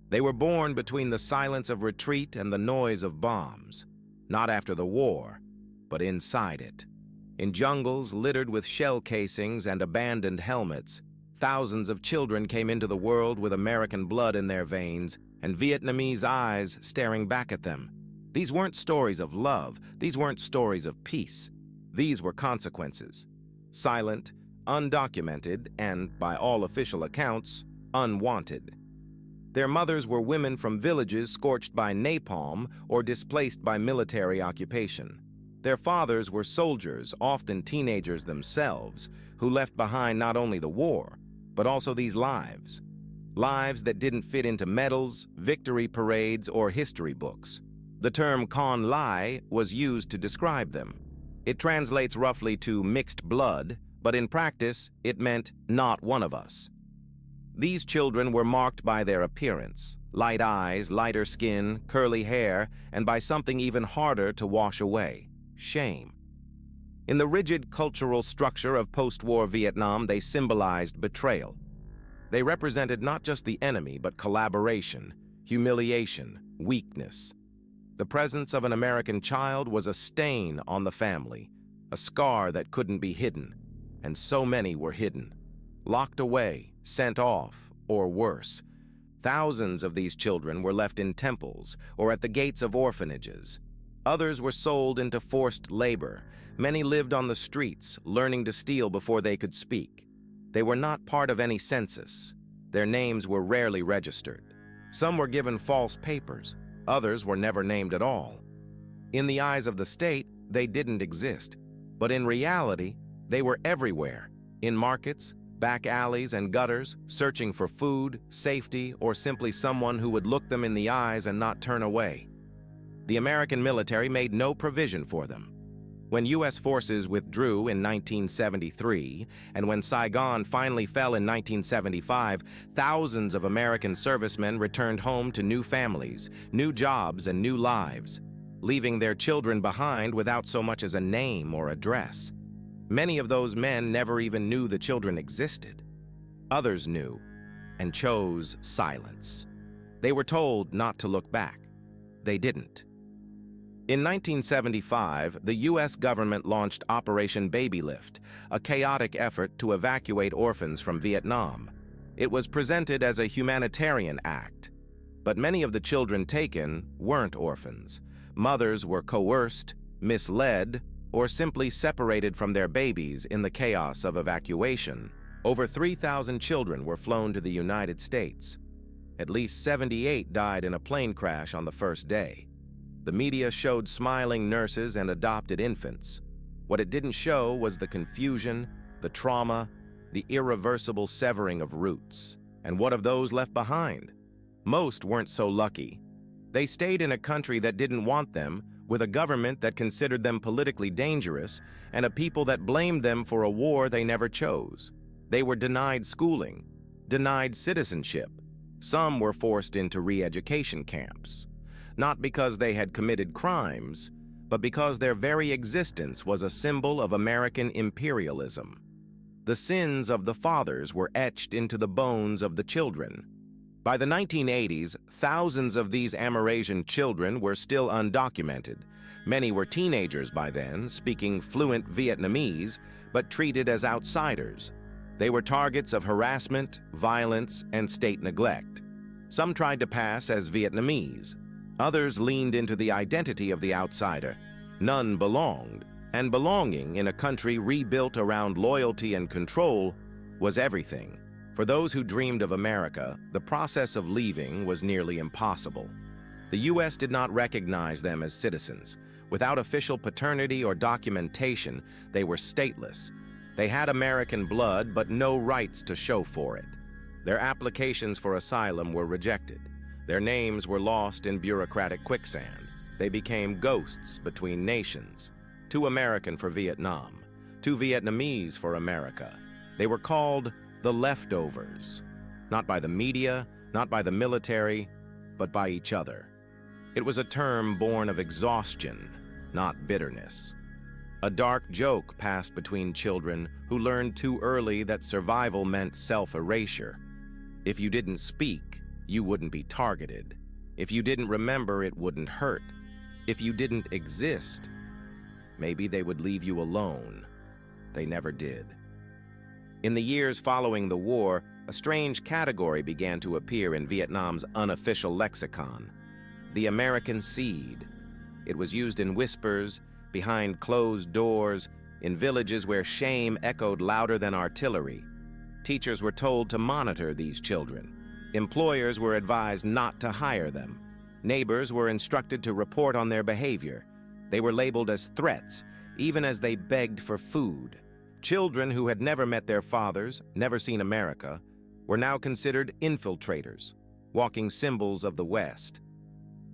They were born between the silence of retreat and the noise of bombs, not after the war, but inside it. In jungles littered with shell casings and abandoned helmets, thousands of children came into the world with American blood in their veins and Vietnamese eyes staring back at them. These weren't stories of love. These weren't stories of peace. These were consequences. Silent, undocumented, and, by all official accounts, unwanted. Their mothers were women from villages scorched by napalm or displaced by military occupation. Their fathers were soldiers, often teenagers themselves, who left behind not only the war, but also these lives. Lives that didn't fit into medals, victory parades, or history books. The term Con Lai was used to describe them. It translates roughly to mixed blood, but in practice, it meant not one of us. These children were marked by their appearance, light eyes, lighter skin, curly hair, and by something even harder to wash away, shame. In the rigid cultural structure of post-war Vietnam, they symbolized betrayal. They represented not just the enemy, but collaboration, humiliation, weakness. The presence of an American child was a stain on the family, a scar that couldn't be hidden, and so many were hidden. Locked away, sent off, or worse. Thousands of these children were left in temples or at the gates of orphanages. Others were sold into forced labor. Many lived on the streets, learning to steal before they could speak. They were not part of any census. Their names were rarely registered. Some were given false papers. Others were never named at all. In the eyes of the state, they didn't exist. But in reality, they were everywhere, in markets, back alleys and gutters, searching for food, safety, or simply someone who would look them in the eyes and not turn away. The American military made no provision for them. When U.S. forces withdrew in 1973, and when Saigon finally fell in 1975, thousands of American servicemen returned home to new families, new jobs, and new lives, leaving their children behind without so much as a name or address. Many of those men never even knew the children existed. Others knew, and chose silence. They were told not to look back. They didn't. In 1975, the U.S. government launched Operation Baby Lift, a chaotic effort to evacuate orphans from Vietnam. It was presented as a humanitarian act, but many of the children taken weren't orphans. Mothers were coerced, misled, or simply separated from their babies in the chaos of evacuation. Over 3,000 children were flown to the United States. At least 78 died in a plane crash on the first day. The media showed smiling nurses and adopted infants. What it didn't show was the confusion, the trauma, the irreversible severing of roots. And what of those left behind? Most weren't so lucky. They stayed in a country that didn't want them, with a government that considered them politically dangerous, and a people that blamed them for a war they never chose. They were denied schooling, denied citizenship. Some were forced into re-education camps. Not because they had committed crimes, but because their very existence was a symbol of American imperialism. The sins of the fathers were etched into the bones of the children. By the 1980s, thousands of these Amerasian children were still undocumented. Many were teenagers by then, speaking fluent Vietnamese, but treated as outsiders. They were targets of harassment, violence, and state neglect. Some tried to pass as Vietnamese. Others leaned into the identity of the outsider. None belonged, and belonging in a country rebuilt around loyalty and control was everything. For those who dreamed of America, the process of leaving was nearly impossible. The U.S. did not recognize them as citizens. Without official paternity or documentation, they were stateless. They had American blood, but no rights to show for it. Their applications for asylum were rejected. Their names were lost in bureaucratic quicksand. They became ghosts between nations. Too American for Vietnam, too Vietnamese for America. They were called the leftovers, not by the media, not by the military, but by each other. It was a term born of exhaustion, not bitterness. A dark joke passed between children who learned too early that survival meant self-erasure. If you didn't speak, you wouldn't be targeted. If you didn't remember, it wouldn't hurt. If you didn't exist, maybe they would leave you alone. They never did. In the years following the war, a strange category began to appear in Vietnam's unofficial lexicon: the American seed. It was used in whispers, behind closed doors, in villages where shame echoed louder than artillery. Teachers were told to monitor these children. Employers were advised not to hire them. Neighbors were instructed to report on their behavior. They were labeled as threats, even as they begged for food. Children who had never met their fathers, never seen America, were now considered infiltrators, walking symbols of the West.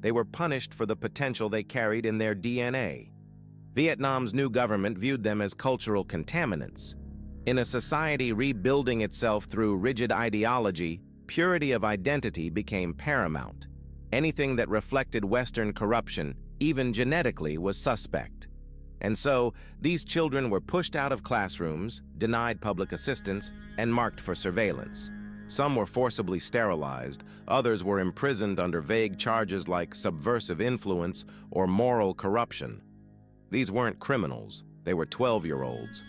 They were punished for the potential they carried in their DNA. Vietnam's new government viewed them as cultural contaminants. In a society rebuilding itself through rigid ideology, purity of identity became paramount. Anything that reflected Western corruption, even genetically, was suspect. And so, these children were pushed out of classrooms, denied public assistance, and marked for surveillance. Some were forcibly sterilized, others were imprisoned under vague charges like subversive influence or moral corruption. These weren't criminals, they were 12-year-olds.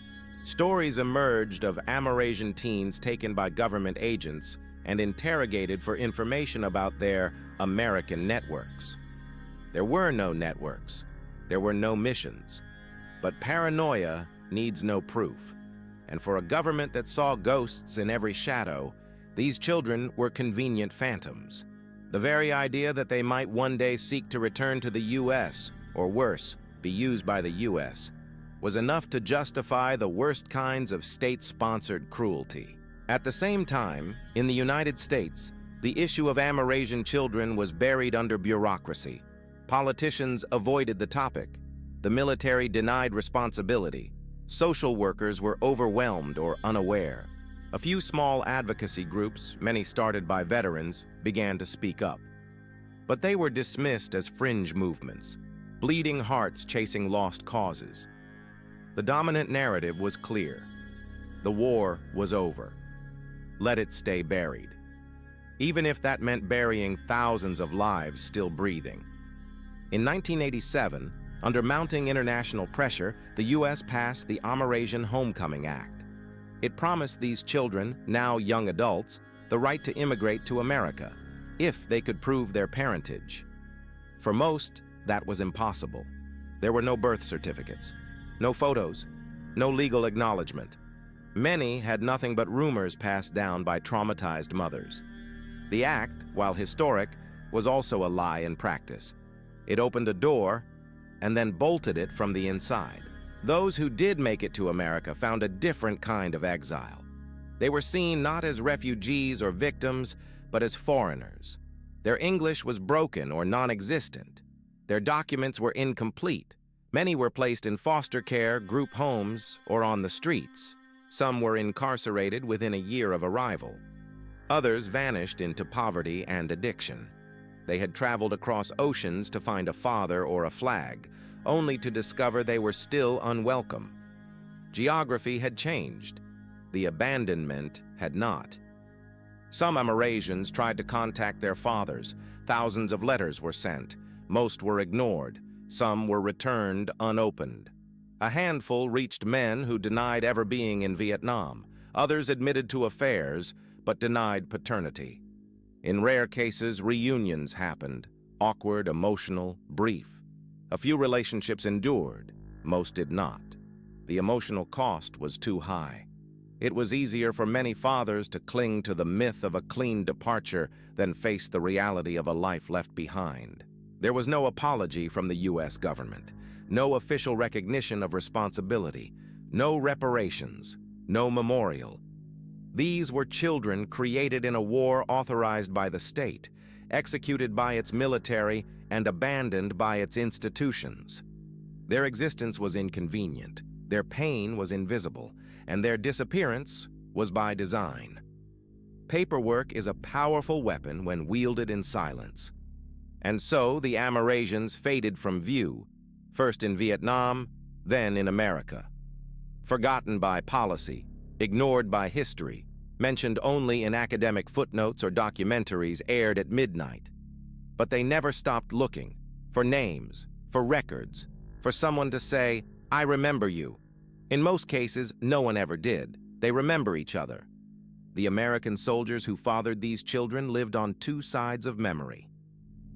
Stories emerged of Amerasian teens taken by government agents and interrogated for information about their American networks. There were no networks. There were no missions. But paranoia needs no proof. And for a government that saw ghosts in every shadow, these children were convenient phantoms. The very idea that they might one day seek to return to the U.S., or worse, be used by the U.S., was enough to justify the worst kinds of state-sponsored cruelty. At the same time, in the United States, the issue of Amerasian children was buried under bureaucracy. Politicians avoided the topic. The military denied responsibility. Social workers were overwhelmed or unaware. A few small advocacy groups, many started by veterans, began to speak up. But they were dismissed as fringe movements, bleeding hearts chasing lost causes. The dominant narrative was clear. The war was over. Let it stay buried. Even if that meant burying thousands of lives still breathing. In 1987, under mounting international pressure, the U.S. passed the Amerasian Homecoming Act. It promised these children, now young adults, the right to immigrate to America, if they could prove their parentage. For most, that was impossible. There were no birth certificates, no photos, no legal acknowledgement. Many had nothing but rumors passed down by traumatized mothers. The act, while historic, was also a lie in practice. It opened a door and then bolted it from the inside. Those who did make it to America found a different kind of exile. They were seen not as refugees or victims, but as foreigners. Their English was broken or non-existent. Their documents were incomplete. Many were placed in foster care, group homes, or on the streets. Some were incarcerated within a year of arrival. Others vanished into poverty and addiction. They had traveled across oceans to find a father or a flag, only to discover they were still unwelcome. Geography had changed. The abandonment had not. Some Amerasians tried to contact their fathers. Thousands of letters were sent. Most were ignored. Some were returned unopened. A handful reached men who denied ever being in Vietnam. Others admitted to affairs, but denied paternity. In rare cases, reunions happened, awkward, emotional, brief. A few relationships endured, most did not. The emotional cost was too high. It was easier for many fathers to cling to the myth of a clean departure than face the reality of a life left behind. There was no apology from the U.S. government, no official recognition of responsibility, no reparations, no memorial. These were children created in a war authorized by the state, executed by its military, and abandoned by its institutions. Their existence was inconvenient, their pain was invisible, and their disappearance was by design. Paperwork is a powerful weapon when wielded in silence. And so the Amerasians faded from view, first in Vietnam, then in America. Forgotten by policy, ignored by history, mentioned only in academic footnotes or documentaries aired at midnight. But they never stopped looking for names, for records, for someone to say, "I remember you." In most cases, no one ever did. They remember each other. The American soldiers who fathered these children lived on two sides of memory.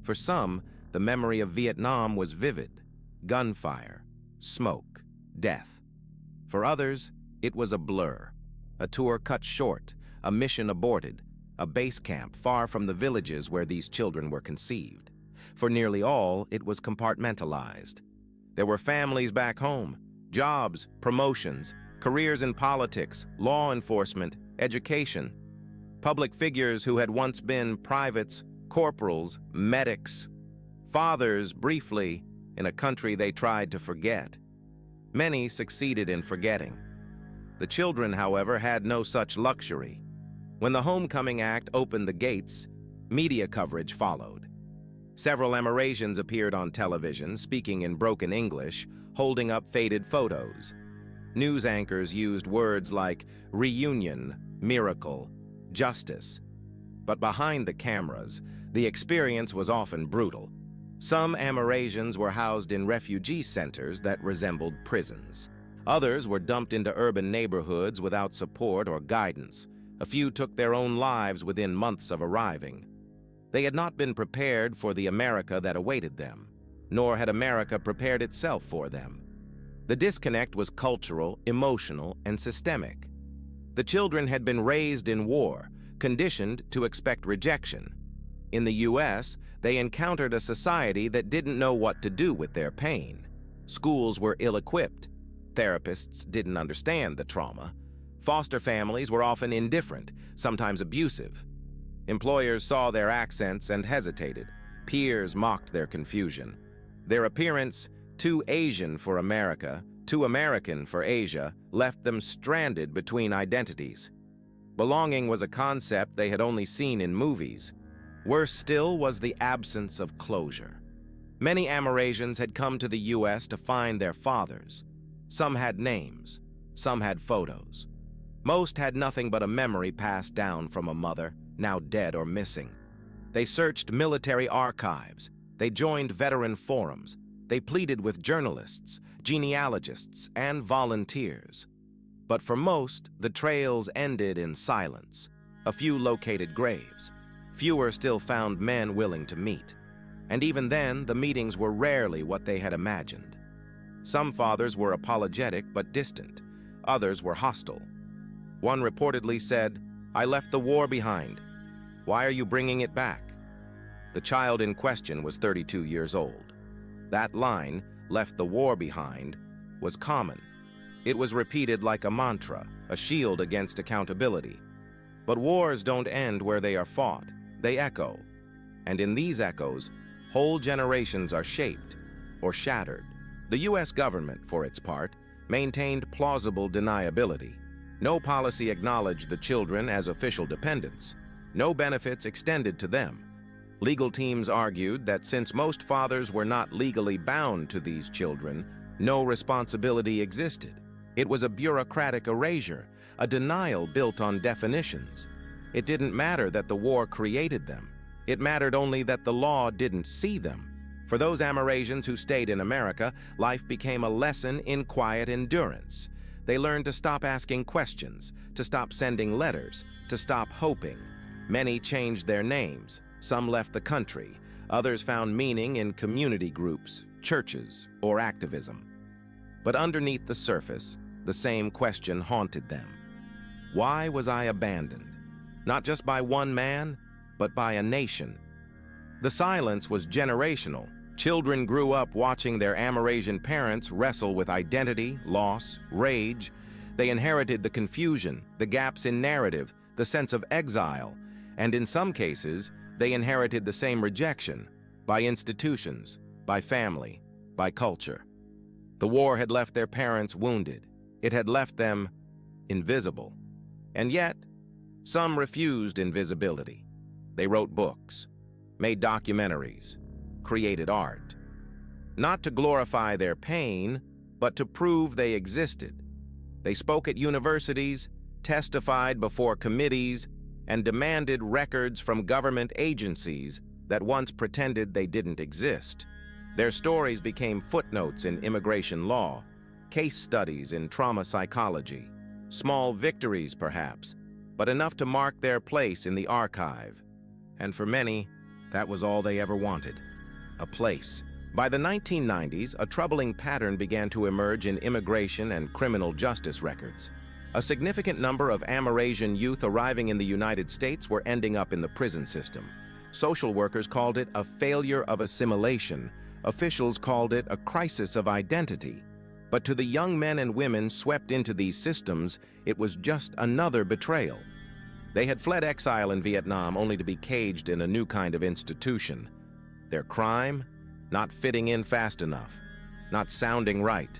For some, the memory of Vietnam was vivid: gunfire, smoke, death. For others, it was a blur: a tour cut short, a mission aborted, a base camp far from the villages where these children were conceived. For nearly all, it was compartmentalized. There were families back home, jobs, promotions, careers in politics, law enforcement, education. Public figures who had once been privates, corporals, medics. Fathers, briefly, in a country they tried to forget. Many succeeded in forgetting. The children, however, had no such luxury. When the Homecoming Act opened the gates, media coverage followed. Several Amerasians appeared on television, speaking in broken English, holding up faded photos. News anchors used words like reunion, miracle, justice. But behind the cameras, the experience was often brutal. Some Amerasians were housed in refugee centers that resembled prisons. Others were dumped into urban neighborhoods without support or guidance. A few took their own lives within months of arriving. They had not been prepared for the America that awaited them, nor had America prepared itself for them. The disconnect was cultural, emotional, and systemic. The children had been raised in war, conditioned to expect rejection. In the U.S., they encountered a society that didn't know what to do with their pain. Schools were ill-equipped. Therapists didn't understand the trauma. Foster families were often indifferent, sometimes abusive. Employers saw their accents and hesitated. Peers mocked their confusion. Their appearance, too Asian for America, too American for Asia, left them stranded between identities. Belonging was a concept they had only seen in movies. Worse still was the absence of closure. Many Amerasians had come to the U.S. to find their fathers. Some had names, some had photos. Most had nothing but a memory passed down from a mother, now dead or missing. They searched military archives. They joined veteran forums. They pleaded with journalists, genealogists, and volunteers. But for most, the trails ended in silence. A few located graves. Fewer still found men willing to meet. And even then, the meetings were rarely what they had imagined. Some fathers were apologetic but distant. Others were hostile. One reportedly said, "I left the war behind. Why are you bringing it back?" The child in question was 32 years old. That line, "left the war behind," was common. It was repeated like a mantra, a shield against accountability. But wars don't end where they are fought. They echo. And in these echoes, whole generations are shaped or shattered. The U.S. government, for its part, maintained plausible deniability. No policy acknowledged the children as official dependents. No benefits extended to them. Legal teams argued that since most fathers were not legally bound to these children, no responsibility existed. It was a bureaucratic erasure, a denial built on definitions. It didn't matter that the war created them. It mattered only that the law didn't see them. For those Amerasians who stayed in America, life became a lesson in quiet endurance. They learned to stop asking questions, to stop sending letters, to stop hoping. Many changed their names. Some left the country. Others found meaning in community groups, churches, or activism. But underneath the surface, the same question haunted them. Why was I abandoned? Not just by one man, but by a nation. The silence was generational. Children grew up watching their Amerasian parents wrestle with identity, loss, rage. They inherited the confusion, the gaps in narrative, the sense of exile, and in some cases, they inherited the same rejection by institutions, by family, by culture. The war had left their parents wounded. It had left them invisible. And yet, some refused invisibility. They wrote books, made documentaries, created art. Not to glorify their pain, but to prove they existed. They spoke at universities, testified before committees, and demanded records from government agencies that once pretended they didn't exist. Their stories became footnotes in immigration law, case studies in trauma psychology, small victories perhaps, but enough to mark their place in the archive. And for many, that was all they ever wanted, a place. By the 1990s, a troubling pattern began to emerge in immigration and criminal justice records. A significant number of Amerasian youth arriving in the United States were ending up in the prison system. Social workers called it a failure of assimilation. Officials called it a crisis of identity. But to the young men and women swept into these systems, it was just another betrayal. They had fled exile in Vietnam only to be caged in a new kind of institution. Their crime? Not fitting in fast enough, not sounding right,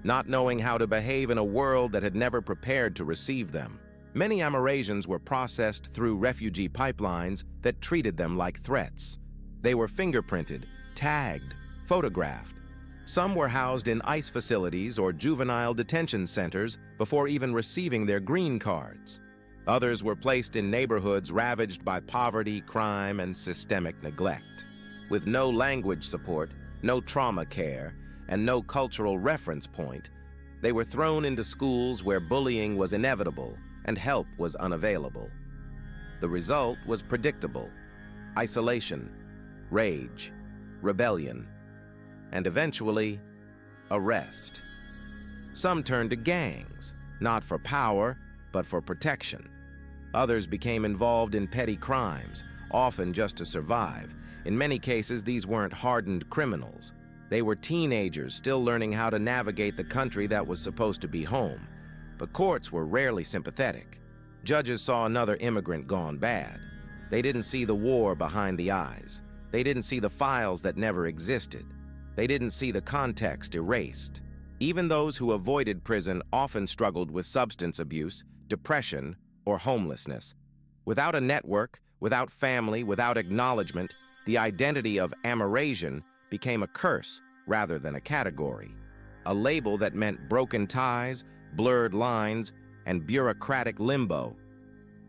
not knowing how to behave in a world that had never prepared to receive them. Many Amerasians were processed through refugee pipelines that treated them like threats. They were fingerprinted, tagged, photographed. Some were housed in ICE facilities or juvenile detention centers before even receiving their green cards. Others were placed in neighborhoods ravaged by poverty, crime, and systemic neglect. With no language support, no trauma care, and no cultural reference point, they were thrown into schools where bullying was inevitable and help was unavailable. The result was predictable: isolation, rage, rebellion, and eventually, arrest. Some turned to gangs, not for power, but for protection. Others became involved in petty crimes, often just to survive. In many cases, these weren't hardened criminals. They were teenagers still learning how to navigate the country that was supposed to be home. But courts were rarely sympathetic. Judges saw another immigrant gone bad. They didn't see the war behind the eyes. They didn't see the files that never existed. They didn't see the context erased. Even those who avoided prison often struggled with substance abuse, depression, or homelessness. Without a network, without family, without acknowledgement, the identity of Amerasian became a curse rather than a category, a label that meant broken ties, blurred lines, and bureaucratic limbo.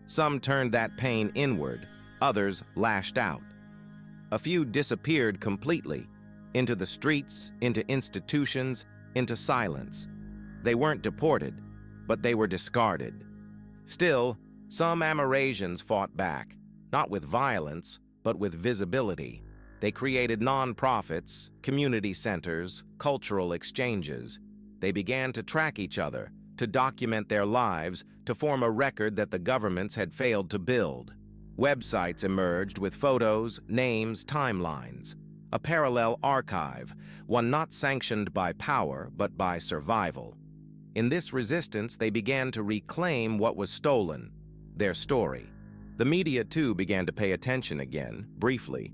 Some turned that pain inward, others lashed out. A few disappeared completely, into the streets, into institutions, into silence. They weren't deported, but they were discarded. Still, some Amerasians fought back, not with violence, but with visibility. They created nonprofits, community centers, cultural exchanges. They began to track each other, to document their lives, to form a record that the governments had failed to build. Websites emerged with photos, names, timelines. A parallel archive, one not sanctioned by power, but by survival. In this resistance, they began to reclaim what was stolen, their story. The media, too, began to pay attention again, briefly.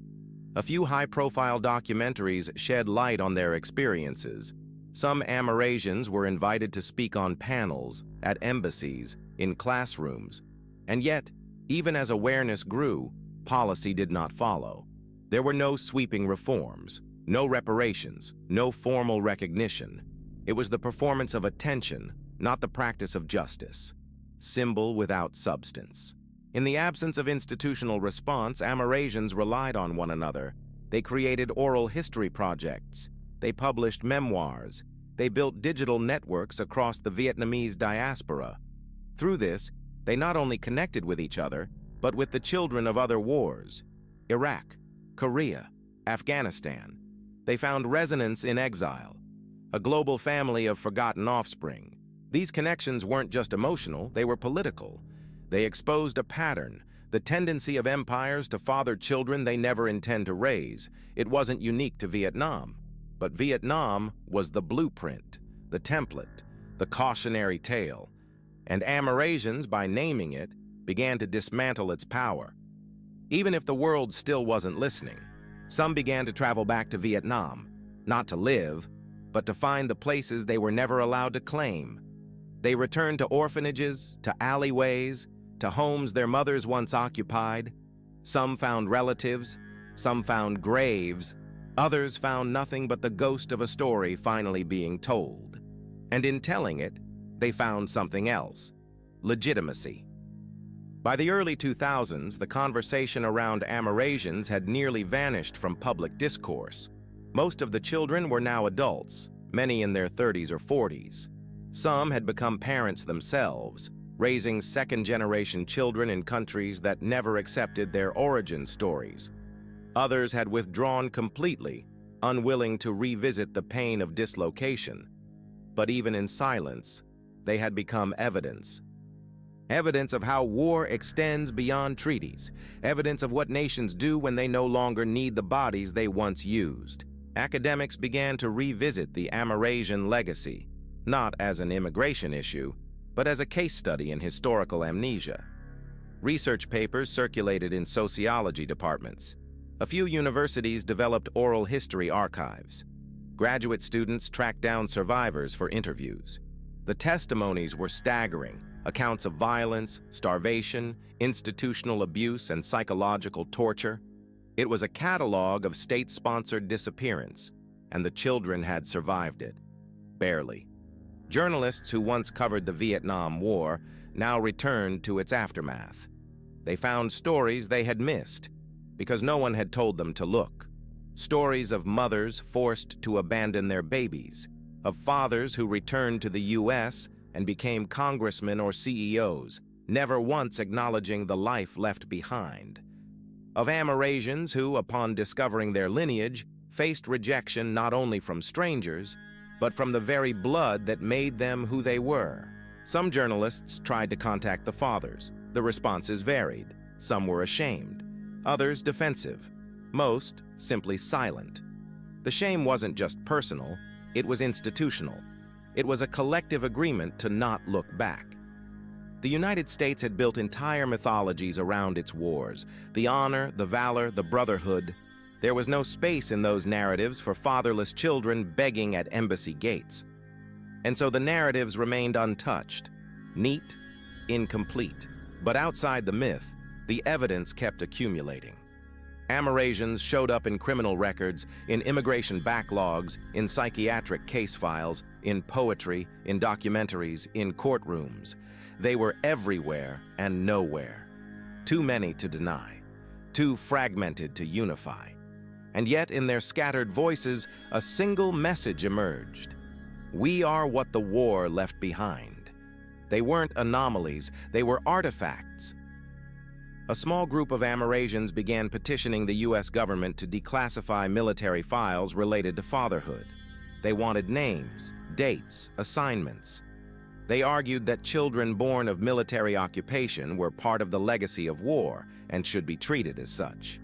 A few high-profile documentaries shed light on their experiences. Some Amerasians were invited to speak on panels, at embassies, in classrooms. And yet, even as awareness grew, policy did not follow. There were no sweeping reforms, no reparations, no formal recognition. It was the performance of attention, not the practice of justice. Symbol without substance. In the absence of institutional response, Amerasians relied on one another. They created oral history projects. They published memoirs. They built digital networks across the Vietnamese diaspora. Through this, they not only connected with each other, but with the children of other wars: Iraq, Korea, Afghanistan. They found resonance in exile, a global family of forgotten offspring. These connections weren't just emotional, they were political. They exposed a pattern, the tendency of empires to father children they never intend to raise. It wasn't unique to Vietnam, but Vietnam was the blueprint, the template, the cautionary tale. And Amerasians, by naming it, began to dismantle its power. Even if the world still wasn't listening, some began to travel back to Vietnam, not to live, but to find the places they were never allowed to claim. They returned to orphanages, to alleyways, to homes their mothers once occupied. Some found relatives, some found graves, others found nothing but the ghost of a story finally being told. And in telling it, they found something else: legitimacy. By the early 2000s, the conversation around Amerasians had nearly vanished from public discourse. Most of the children were now adults, many in their 30s or 40s. Some had become parents themselves, raising second-generation children in countries that never accepted their origin stories. Others had withdrawn completely, unwilling to revisit the pain of dislocation. But even in silence, they had become evidence. Evidence of how war extends beyond treaties. Evidence of what nations do when they no longer need the bodies they once used. Academics began to revisit the Amerasian legacy, not as an immigration issue, but as a case study in historical amnesia. Research papers circulated in sociology departments. A few universities developed oral history archives. Graduate students tracked down survivors for interviews. The testimonies were staggering. Accounts of violence, starvation, institutional abuse, and psychological torture. It was a catalog of state-sponsored disappearance, and the children had survived it. Barely. Journalists who once covered the Vietnam War now returned to its aftermath. They found stories they had missed, because no one had told them to look. Stories of mothers forced to abandon their babies, of fathers who returned to the U.S. and became congressmen or CEOs, never once acknowledging the life left behind. Of Amerasians who, upon discovering their lineage, faced rejection not only from strangers, but from the very blood that made them who they were. Some journalists tried to contact the fathers. The responses varied. Some were ashamed, others defensive, most simply silent. The shame wasn't just personal, it was institutional. It was a collective agreement to not look back. The United States had built entire mythologies around its wars, the honor, the valor, the brotherhood. There was no space in those narratives for fatherless children begging at embassy gates. And so the narratives remained untouched, neat, incomplete. But outside the myth, the evidence kept accumulating. Amerasians showed up in criminal records, in immigration backlogs, in psychiatric case files, in poetry, in documentaries, in courtrooms. They were everywhere and nowhere. Too many to deny, too fragmented to unify. And yet, in their scattered voices, a single message emerged. We are what the war left behind. They weren't anomalies, they were artifacts. A small group of Amerasians began petitioning the U.S. government to declassify military files related to fatherhood. They wanted names, dates, assignments. They argued that children born of military occupation were part of the legacy of war and should be treated as such.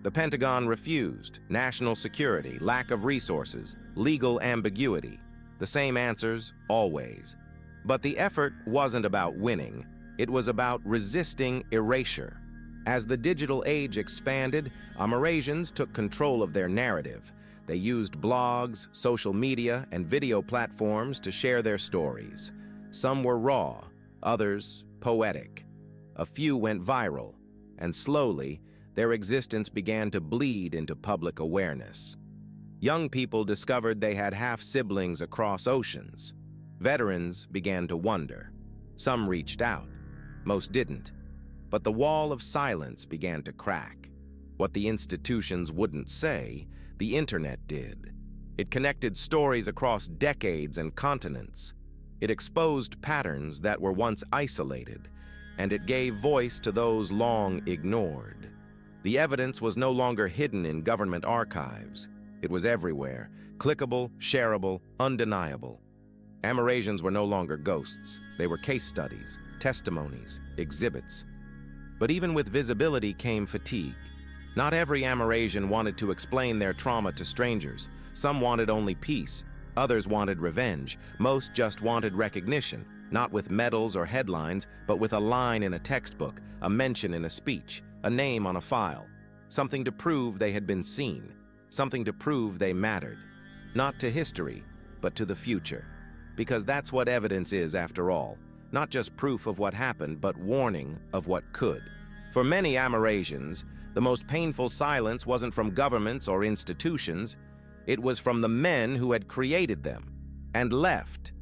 The Pentagon refused. National security, lack of resources, legal ambiguity. The same answers, always. But the effort wasn't about winning. It was about resisting erasure. As the digital age expanded, Amerasians took control of their narrative. They used blogs, social media, and video platforms to share their stories. Some were raw, others poetic. A few went viral, and slowly, their existence began to bleed into public awareness. Young people discovered they had half-siblings across oceans. Veterans began to wonder. Some reached out, most didn't. But the wall of silence began to crack. What the institutions wouldn't say, the internet did. It connected stories across decades and continents. It exposed patterns that were once isolated, and it gave voice to those long ignored. The evidence was no longer hidden in government archives. It was everywhere, clickable, shareable, undeniable. Amerasians were no longer ghosts. They were case studies, testimonies, exhibits. But even with visibility came fatigue. Not every Amerasian wanted to explain their trauma to strangers. Some wanted only peace. Others wanted revenge. Most just wanted recognition, not with medals or headlines, but with a line in a textbook, a mention in a speech, a name on a file. Something to prove they had been seen. Something to prove they mattered. Not to history, but to the future. Because that's what evidence is, after all. Not just proof of what happened, but warning of what could. For many Amerasians, the most painful silence wasn't from governments or institutions. It was from the men who had created them and left.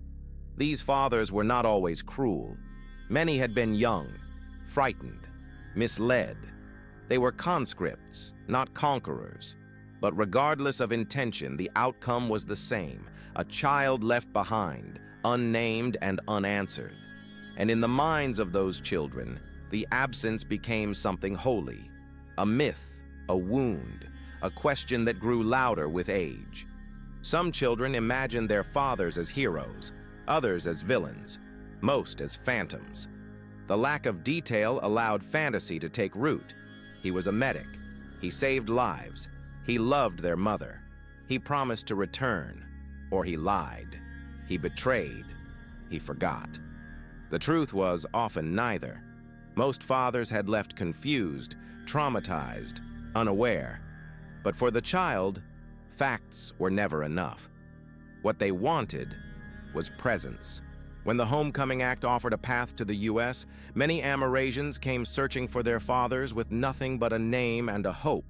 These fathers were not always cruel. Many had been young, frightened, misled. They were conscripts, not conquerors. But regardless of intention, the outcome was the same: a child left behind, unnamed and unanswered. And in the minds of those children, the absence became something holy, a myth, a wound, a question that grew louder with age. Some children imagined their fathers as heroes, others as villains, most as phantoms. The lack of detail allowed fantasy to take root. He was a medic. He saved lives. He loved their mother. He promised to return, or he lied. He betrayed. He forgot. The truth was often neither. Most fathers had left confused, traumatized, unaware. But for the child, facts were never enough. What they wanted was presence. When the Homecoming Act offered a path to the U.S., many Amerasians came searching for their fathers with nothing but a name and a hope.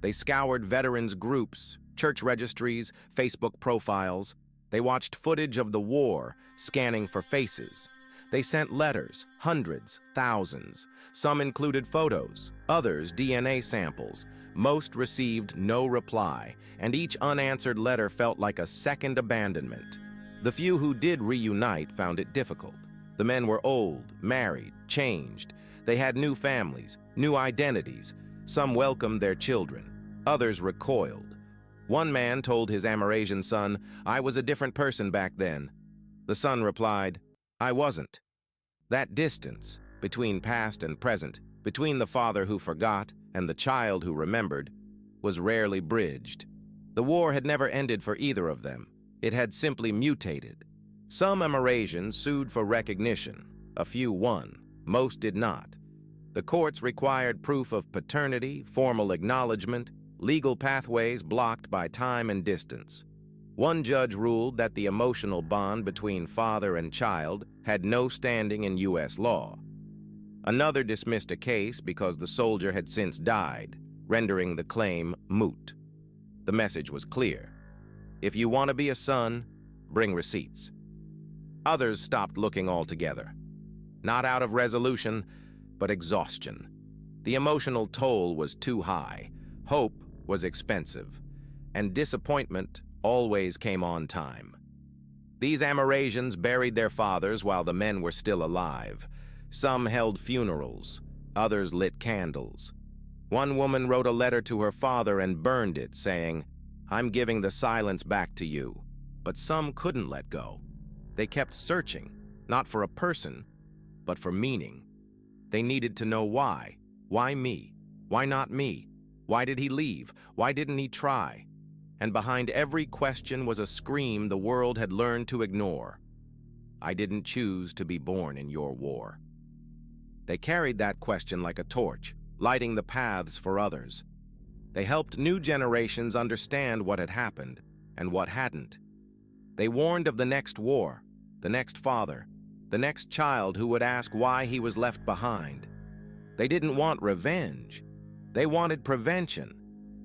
They scoured veterans groups, church registries, Facebook profiles. They watched footage of the war, scanning for faces. They sent letters, hundreds, thousands. Some included photos, others DNA samples. Most received no reply, and each unanswered letter felt like a second abandonment. The few who did reunite found it difficult. The men were old, married, changed. They had new families, new identities. Some welcomed their children. Others recoiled. One man told his Amerasian son, "I was a different person back then." The son replied, "I wasn't." That distance between past and present, between the father who forgot and the child who remembered, was rarely bridged. The war had never ended for either of them. It had simply mutated. Some Amerasians sued for recognition. A few won. Most did not. The courts required proof of paternity, formal acknowledgement, legal pathways blocked by time and distance. One judge ruled that the emotional bond between father and child had no standing in U.S. law. Another dismissed a case because the soldier had since died, rendering the claim moot. The message was clear. If you want to be a son, bring receipts. Others stopped looking altogether. Not out of resolution, but exhaustion. The emotional toll was too high. Hope was expensive. And disappointment always came on time. These Amerasians buried their fathers while the men were still alive. Some held funerals. Others lit candles. One woman wrote a letter to her father and burned it, saying, "I'm giving the silence back to you." But some couldn't let go. They kept searching, not for a person, but for meaning. They needed to know why. Why me? Why not me? Why did he leave? Why didn't he try? And behind every question was a scream the world had learned to ignore. I didn't choose to be born in your war. They carried that question like a torch, lighting the paths for others. They helped new generations understand what had happened and what hadn't. They warned of the next war, the next father, the next child who would ask why he was left behind. They didn't want revenge. They wanted prevention,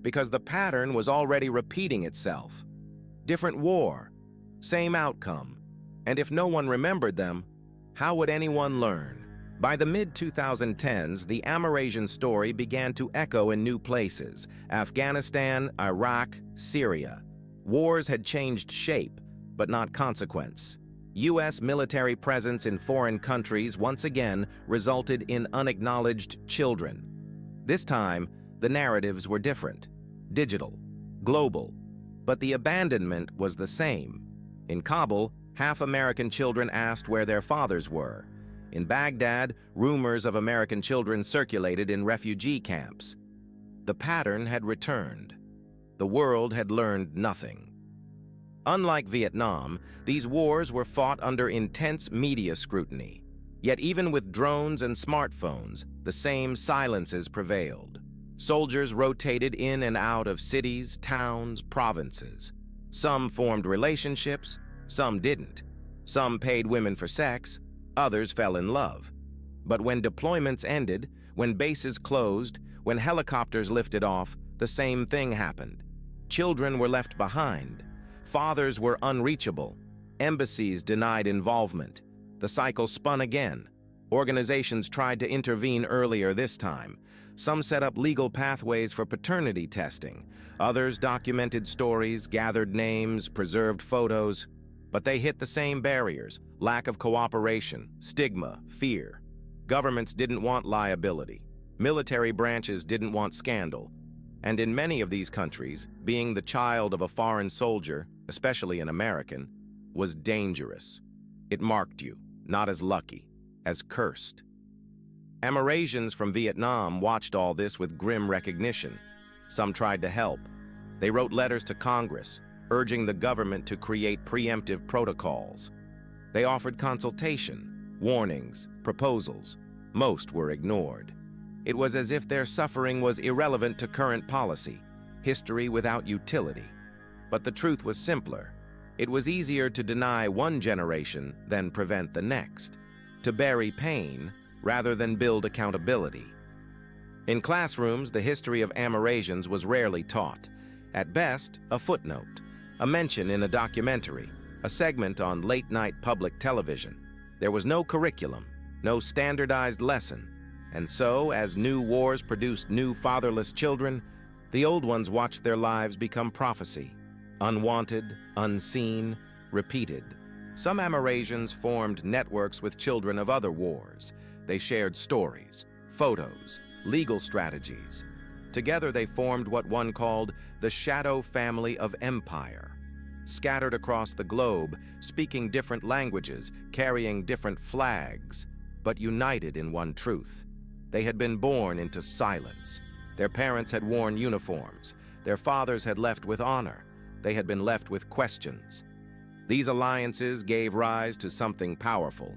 because the pattern was already repeating itself. Different war, same outcome. And if no one remembered them, how would anyone learn? By the mid-2010s, the Amerasian story began to echo in new places: Afghanistan, Iraq, Syria. Wars had changed shape, but not consequence. U.S. military presence in foreign countries once again resulted in unacknowledged children. This time, the narratives were different: digital, global. But the abandonment was the same. In Kabul, half American children asked where their fathers were. In Baghdad, rumors of American children circulated in refugee camps. The pattern had returned. The world had learned nothing. Unlike Vietnam, these wars were fought under intense media scrutiny. Yet even with drones and smartphones, the same silences prevailed. Soldiers rotated in and out of cities, towns, provinces. Some formed relationships, some didn't. Some paid women for sex, others fell in love. But when deployments ended, when bases closed, when helicopters lifted off, the same thing happened. Children were left behind. Fathers were unreachable. Embassies denied involvement. The cycle spun again. Organizations tried to intervene earlier this time. Some set up legal pathways for paternity testing. Others documented stories, gathered names, preserved photos. But they hit the same barriers: lack of cooperation, stigma, fear. Governments didn't want liability. Military branches didn't want scandal. And in many of these countries, being the child of a foreign soldier, especially an American, was dangerous. It marked you, not as lucky, as cursed. Amerasians from Vietnam watched all this with grim recognition. Some tried to help. They wrote letters to Congress, urging the government to create preemptive protocols. They offered consultation, warnings, proposals. Most were ignored. It was as if their suffering was irrelevant to current policy, history without utility. But the truth was simpler. It was easier to deny one generation than prevent the next, to bury pain rather than build accountability. In classrooms, the history of Amerasians was rarely taught. At best, a footnote, a mention in a documentary, a segment on late-night public television. There was no curriculum, no standardized lesson. And so, as new wars produced new fatherless children, the old ones watched their lives become prophecy, unwanted, unseen, repeated. Some Amerasians formed networks with children of other wars. They shared stories, photos, legal strategies. Together they formed what one called the Shadow Family of Empire. Scattered across the globe, speaking different languages, carrying different flags, but united in one truth. They had been born into silence. Their parents had worn uniforms. Their fathers had left with honor. They had been left with questions. These alliances gave rise to something powerful,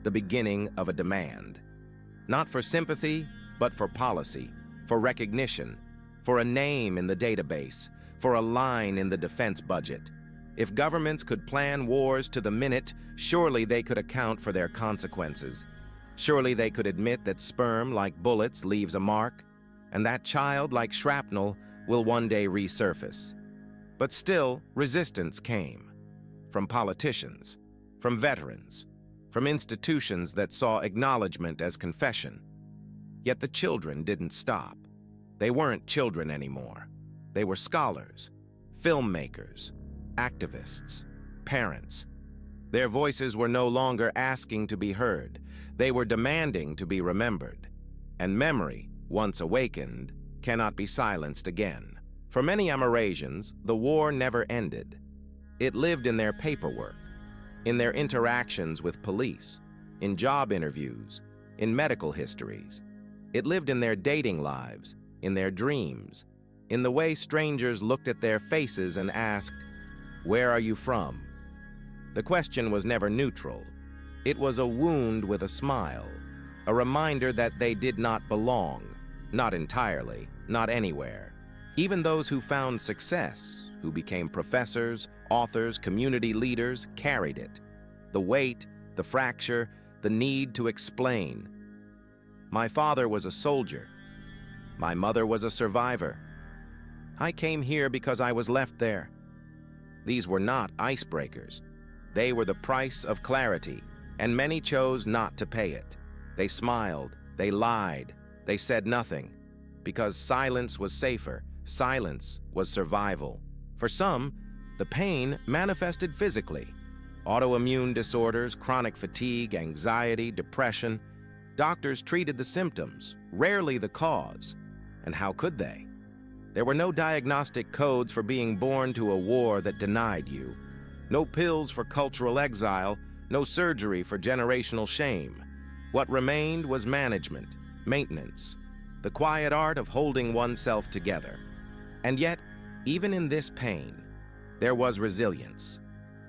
the beginning of a demand. Not for sympathy, but for policy, for recognition, for a name in the database, for a line in the defense budget. If governments could plan wars to the minute, surely they could account for their consequences. Surely they could admit that sperm, like bullets, leaves a mark, and that child, like shrapnel, will one day resurface. But still, resistance came. From politicians, from veterans, from institutions that saw acknowledgement as confession. Yet the children didn't stop. They weren't children anymore. They were scholars, filmmakers, activists, parents. Their voices were no longer asking to be heard. They were demanding to be remembered. And memory, once awakened, cannot be silenced again. For many Amerasians, the war never ended. It lived in their paperwork, in their interactions with police, in job interviews, in medical histories. It lived in their dating lives, in their dreams, in the way strangers looked at their faces and asked, "Where are you from?" The question was never neutral. It was a wound with a smile, a reminder that they did not belong, not entirely, not anywhere. Even those who found success, who became professors, authors, community leaders, carried it. The weight, the fracture, the need to explain. My father was a soldier. My mother was a survivor. I came here because I was left there. These were not icebreakers. They were the price of clarity, and many chose not to pay it. They smiled, they lied, they said nothing, because silence was safer, silence was survival. For some, the pain manifested physically. Autoimmune disorders, chronic fatigue, anxiety, depression. Doctors treated the symptoms, rarely the cause. And how could they? There were no diagnostic codes for being born to a war that denied you. No pills for cultural exile, no surgery for generational shame. What remained was management, maintenance, the quiet art of holding oneself together. And yet, even in this pain, there was resilience.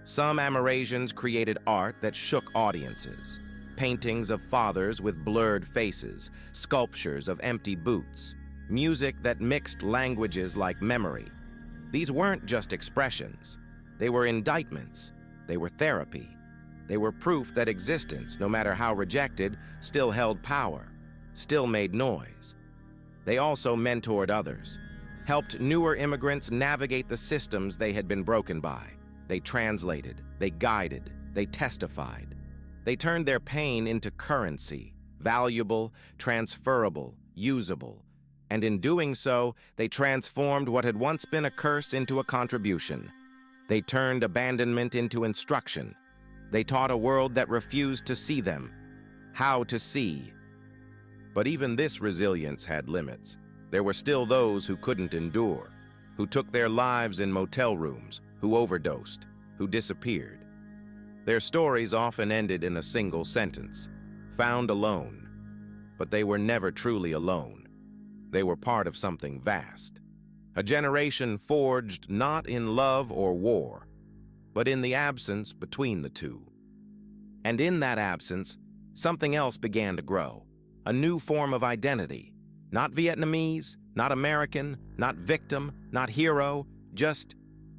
Some Amerasians created art that shook audiences. Paintings of fathers with blurred faces, sculptures of empty boots, music that mixed languages like memory. These weren't just expressions. They were indictments. They were therapy. They were proof that existence, no matter how rejected, still held power, still made noise. They also mentored others, helped newer immigrants navigate the systems they had been broken by. They translated, they guided, they testified. They turned their pain into currency, valuable, transferable, usable. And in doing so, they transformed what had once been a curse into a contribution. They turned abandonment into instruction. They taught a world that refused to see them, how to see. But even this resilience had limits. There were still those who couldn't endure, who took their lives in motel rooms, who overdosed, who disappeared. Their stories often ended in a single sentence, found alone. But they were never truly alone. They were part of something vast. A generation forged not in love or war, but in the absence between the two. And in that absence, something else began to grow, a new form of identity. Not Vietnamese, not American, not victim, not hero, just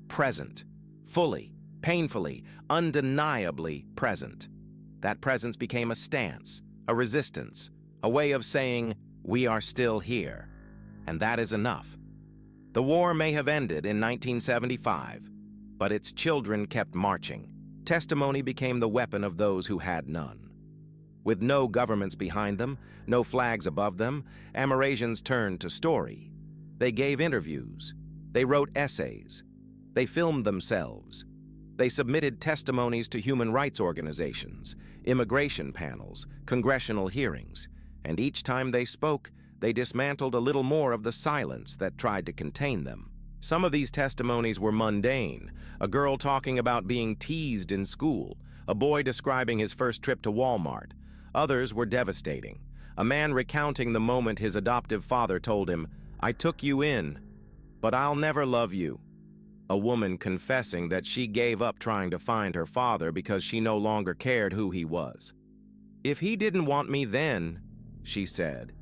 present, fully, painfully, undeniably present. That presence became a stance, a resistance, a way of saying, we are still here, and that is enough. The war may have ended in 1975, but its children kept marching. Testimony became the weapon of those who had none. With no governments behind them, no flags above them, Amerasians turned to story. They gave interviews. They wrote essays. They filmed themselves. They submitted testimonies to human rights organizations, immigration panels, congressional hearings. And each time they spoke, they dismantled a little more of the silence that tried to contain them. Some of these testimonies were mundane, a girl talking about being teased in school, a boy describing his first trip to Walmart. Others were devastating, a man recounting the moment his adoptive father told him, "I took you in, but I'll never love you." A woman confessing that she gave up trying to find her father because she no longer cared who he was. "If he didn't want me then," she said,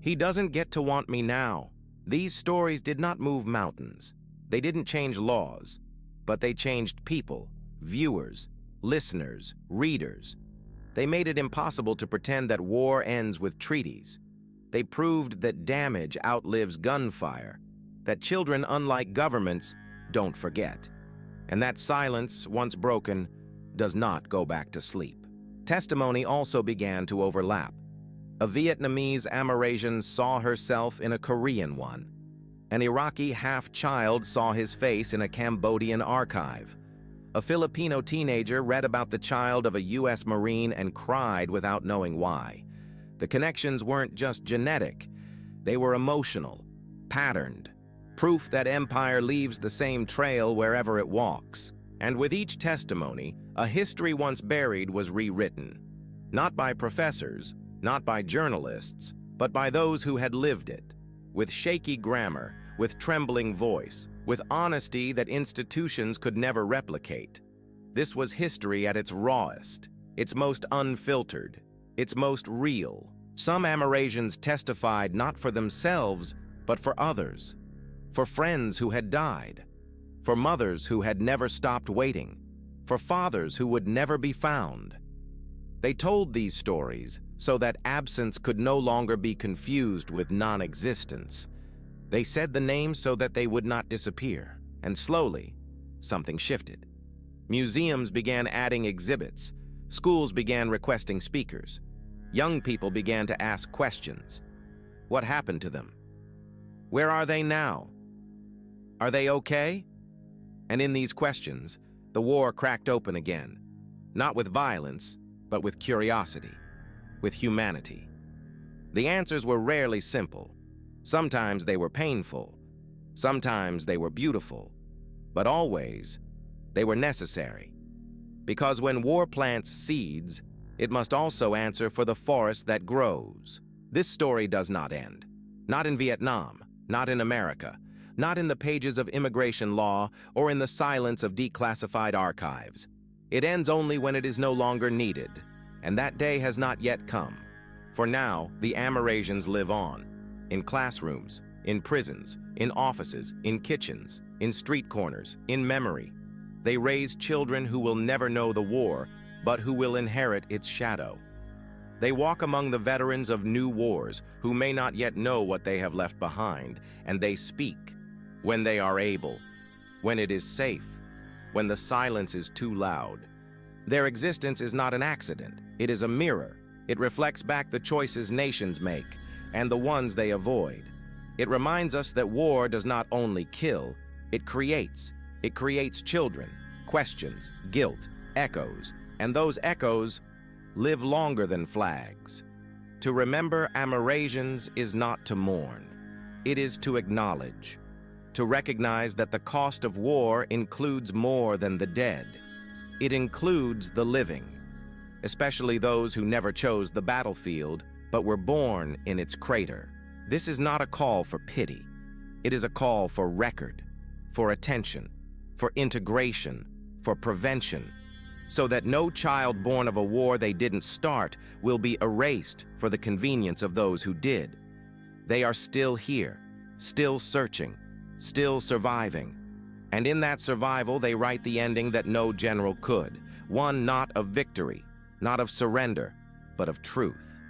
"he doesn't get to want me now." These stories did not move mountains. They didn't change laws, but they changed people, viewers, listeners, readers. They made it impossible to pretend that war ends with treaties. They proved that damage outlives gunfire, that children, unlike governments, don't forget, and that silence, once broken, does not go back to sleep. Testimony also began to overlap. A Vietnamese Amerasian saw herself in a Korean one. An Iraqi half-child saw his face in a Cambodian archive. A Filipino teenager read about the child of a U.S. Marine and cried without knowing why. The connections weren't just genetic. They were emotional, patterned, proof that empire leaves the same trail wherever it walks. And with each testimony, a history once buried was rewritten. Not by professors, not by journalists, but by those who had lived it, with shaky grammar, with trembling voice, with honesty that institutions could never replicate. This was history at its rawest, its most unfiltered, its most real. Some Amerasians testified not for themselves, but for others, for friends who had died, for mothers who had never stopped waiting, for fathers who would never be found. They told these stories so that absence could no longer be confused with non-existence. They said the names so that they would not disappear, and slowly, something shifted. Museums began adding exhibits, schools began requesting speakers, young people began to ask questions. What happened to them? Where are they now? Are they okay? And in these questions, the war cracked open again, not with violence, but with curiosity, with humanity. The answers were rarely simple. Sometimes they were painful. Sometimes they were beautiful. But always, they were necessary. Because when war plants seeds, it must also answer for the forest that grows. This story does not end. Not in Vietnam, not in America, not in the pages of immigration law or in the silence of declassified archives. It ends only when it is no longer needed, and that day has not yet come. For now, the Amerasians live on, in classrooms, in prisons, in offices, in kitchens, in street corners, in memory. They raise children who will never know the war, but who will inherit its shadow. They walk among the veterans of new wars who may not yet know what they have left behind, and they speak when they are able, when it is safe, when the silence is too loud. Their existence is not an accident. It is a mirror. It reflects back the choices nations make and the ones they avoid. It reminds us that war does not only kill, it creates. It creates children, questions, guilt, echoes, and those echoes live longer than flags. To remember Amerasians is not to mourn. It is to acknowledge, to recognize that the cost of war includes more than the dead. It includes the living, especially those who never chose the battlefield but were born in its crater. This is not a call for pity. It is a call for record, for attention, for integration, for prevention, so that no child born of a war they didn't start will be erased for the convenience of those who did. They are still here, still searching, still surviving. And in that survival, they write the ending that no general could, one not of victory, not of surrender, but of truth.